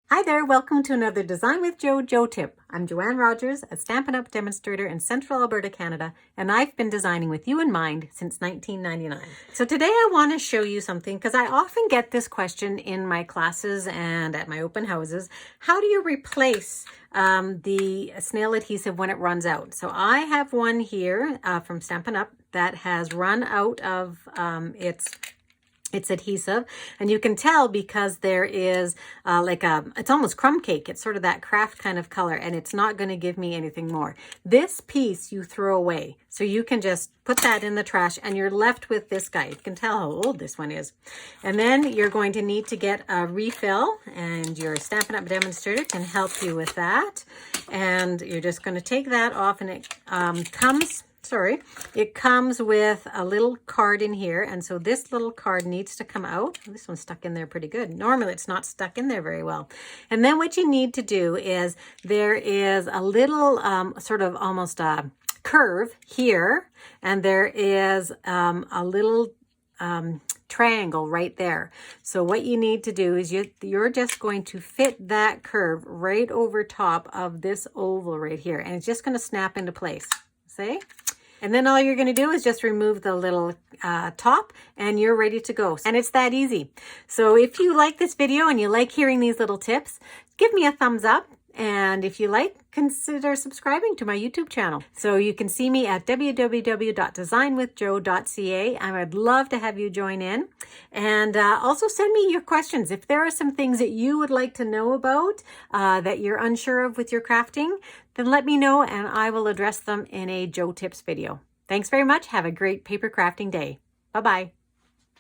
Hi there, welcome to another Design with Joe tip. I'm Joanne Rogers, a Stampin' Up! Demonstrator in Central Alberta, Canada, and I've been designing with you in mind since 1999. So today I want to show you something because I often get this question in my classes and at my open houses. How do you replace the snail adhesive when it runs out? So I have one here from Stampin' Up! That has run out of its adhesive, and you can tell because there is it's almost crumb cake. It's sort of that craft kind of color, and it's not going to give me anything more. This piece you throw away, so you can just put that in the trash and you're left with this guy. You can tell how old this one is. And then you're going to need to get a refill, and your Stampin' Up! Demonstrator can help you with that. And you're just going to take that off, and it comes with a little card in here, and so this little card needs to come out. This one's stuck in there pretty good. Normally it's not stuck in there very well. And then what you need to do is there is a little sort of almost a curve here, and there is a little triangle right there. So what you need to do is you're just going to fit that curve right over top of this oval right here, and it's just going to snap into place. See? And then all you're going to do is just remove the little top, and you're ready to go. And it's that easy. So if you like this video and you like hearing these little tips, give me a thumbs up. And if you like, consider subscribing to my YouTube channel. So you can see me at www.designwithjoe.ca. I would love to have you join in. And also send me your questions. If there are some things that you would like to know about that you're unsure of with your crafting, then let me know and I will address them in a Joe Tips video. Thanks very much. Have a great paper crafting day. Bye-bye.